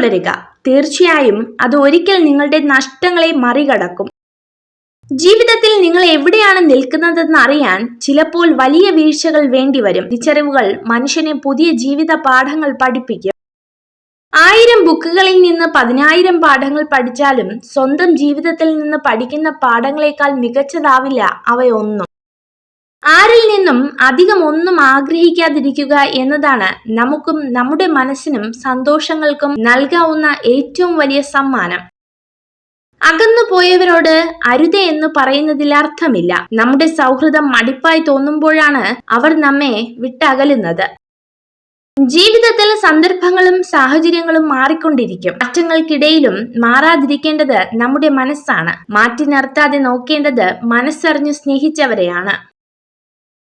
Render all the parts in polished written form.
പിന്തുടരുക. തീർച്ചയായും അത് ഒരിക്കൽ നിങ്ങളുടെ നഷ്ടങ്ങളെ മറികടക്കും. ജീവിതത്തിൽ നിങ്ങൾ എവിടെയാണ് നിൽക്കുന്നതെന്ന് അറിയാൻ ചിലപ്പോൾ വലിയ വീഴ്ചകൾ വേണ്ടിവരും. തിരിച്ചറിവുകൾ മനുഷ്യനെ പുതിയ ജീവിത പാഠങ്ങൾ പഠിപ്പിക്കും. 1000 ബുക്കുകളിൽ നിന്ന് 10,000 പാഠങ്ങൾ പഠിച്ചാലും സ്വന്തം ജീവിതത്തിൽ നിന്ന് പഠിക്കുന്ന പാഠങ്ങളെക്കാൾ മികച്ചതാവില്ല അവയൊന്നും. ആരിൽ നിന്നും അധികം ഒന്നും ആഗ്രഹിക്കാതിരിക്കുക എന്നതാണ് നമുക്കും നമ്മുടെ മനസ്സിനും സന്തോഷങ്ങൾക്കും നൽകാവുന്ന ഏറ്റവും വലിയ സമ്മാനം. അകന്നു പോയവരോട് അരുതേ എന്ന് പറയുന്നതിൽ അർത്ഥമില്ല. നമ്മുടെ സൗഹൃദം മടുപ്പായി തോന്നുമ്പോഴാണ് അവർ നമ്മെ വിട്ടകലുന്നത്. ജീവിതത്തിൽ സന്ദർഭങ്ങളും സാഹചര്യങ്ങളും മാറിക്കൊണ്ടിരിക്കും. മാറ്റങ്ങൾക്കിടയിലും മാറാതിരിക്കേണ്ടത് നമ്മുടെ മനസ്സാണ്. മാറ്റി നിർത്താതെ നോക്കേണ്ടത് മനസ്സറിഞ്ഞു സ്നേഹിച്ചവരെയാണ്.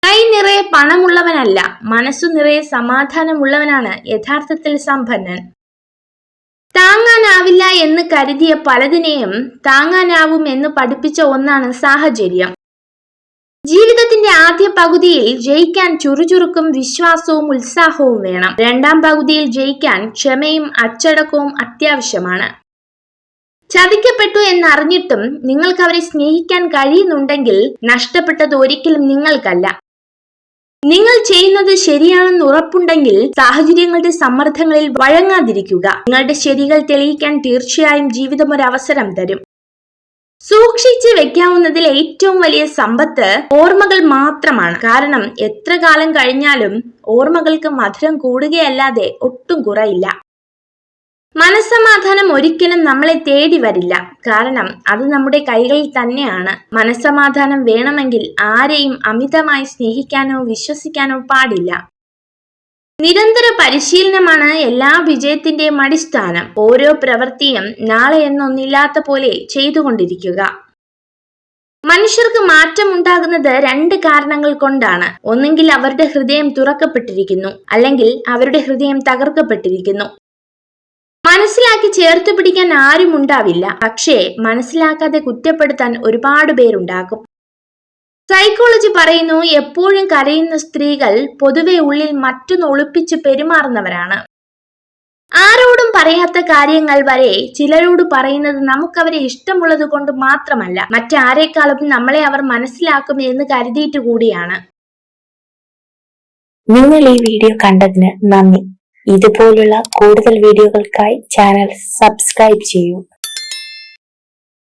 കൈ നിറയെ പണമുള്ളവനല്ല, മനസ്സു നിറയെ സമാധാനമുള്ളവനാണ് യഥാർത്ഥത്തിൽ സമ്പന്നൻ. താങ്ങാനാവില്ല എന്ന് കരുതിയ പലതിനെയും താങ്ങാനാവും എന്ന് പഠിപ്പിച്ച ഒന്നാണ് സാഹചര്യം. ജീവിതത്തിന്റെ ആദ്യ പകുതിയിൽ ജയിക്കാൻ ചുറുചുറുക്കും വിശ്വാസവും ഉത്സാഹവും വേണം. രണ്ടാം പകുതിയിൽ ജയിക്കാൻ ക്ഷമയും അച്ചടക്കവും അത്യാവശ്യമാണ്. ചതിക്കപ്പെട്ടു എന്നറിഞ്ഞിട്ടും നിങ്ങൾക്ക് അവരെ സ്നേഹിക്കാൻ കഴിയുന്നുണ്ടെങ്കിൽ നഷ്ടപ്പെട്ടത് ഒരിക്കലും നിങ്ങൾക്കല്ല. നിങ്ങൾ ചെയ്യുന്നത് ശരിയാണെന്ന് ഉറപ്പുണ്ടെങ്കിൽ സാഹചര്യങ്ങളുടെ സമ്മർദ്ദങ്ങളിൽ വഴങ്ങാതിരിക്കുക. നിങ്ങളുടെ ശരികൾ തെളിയിക്കാൻ തീർച്ചയായും ജീവിതം ഒരു അവസരം തരും. സൂക്ഷിച്ച് വെക്കാവുന്നതിൽ ഏറ്റവും വലിയ സമ്പത്ത് ഓർമ്മകൾ മാത്രമാണ്. കാരണം എത്ര കാലം കഴിഞ്ഞാലും ഓർമ്മകൾക്ക് മധുരം കൂടുകയല്ലാതെ ഒട്ടും കുറയില്ല. മനസ്സമാധാനം ഒരിക്കലും നമ്മളെ തേടി വരില്ല. കാരണം അത് നമ്മുടെ കൈകളിൽ തന്നെയാണ്. മനസ്സമാധാനം വേണമെങ്കിൽ ആരെയും അമിതമായി സ്നേഹിക്കാനോ വിശ്വസിക്കാനോ പാടില്ല. നിരന്തര പരിശീലനമാണ് എല്ലാ വിജയത്തിന്റെയും അടിസ്ഥാനം. ഓരോ പ്രവൃത്തിയും നാളെ എന്നൊന്നില്ലാത്ത പോലെ ചെയ്തുകൊണ്ടിരിക്കുക. മനുഷ്യർക്ക് മാറ്റമുണ്ടാകുന്നത് 2 കാരണങ്ങൾ കൊണ്ടാണ്. ഒന്നെങ്കിൽ അവരുടെ ഹൃദയം തുറക്കപ്പെട്ടിരിക്കുന്നു, അല്ലെങ്കിൽ അവരുടെ ഹൃദയം തകർക്കപ്പെട്ടിരിക്കുന്നു. മനസ്സിലാക്കി ചേർത്ത് പിടിക്കാൻ ആരും ഉണ്ടാവില്ല, പക്ഷേ മനസ്സിലാക്കാതെ കുറ്റപ്പെടുത്താൻ ഒരുപാട് പേരുണ്ടാകും. സൈക്കോളജി പറയുന്നു, എപ്പോഴും കരയുന്ന സ്ത്രീകൾ പൊതുവെ ഉള്ളിൽ മറ്റൊന്ന് ഒളിപ്പിച്ച് പെരുമാറുന്നവരാണ്. ആരോടും പറയാത്ത കാര്യങ്ങൾ വരെ ചിലരോട് പറയുന്നത് നമുക്കവരെ ഇഷ്ടമുള്ളത് കൊണ്ട് മാത്രമല്ല, മറ്റാരേക്കാളും നമ്മളെ അവർ മനസ്സിലാക്കും എന്ന് കരുതിയിട്ട് കൂടിയാണ്. നിങ്ങൾ ഈ വീഡിയോ കണ്ടതിന് നന്ദി. ഇതുപോലുള്ള കൂടുതൽ വീഡിയോകൾക്കായി ചാനൽ സബ്സ്ക്രൈബ് ചെയ്യൂ.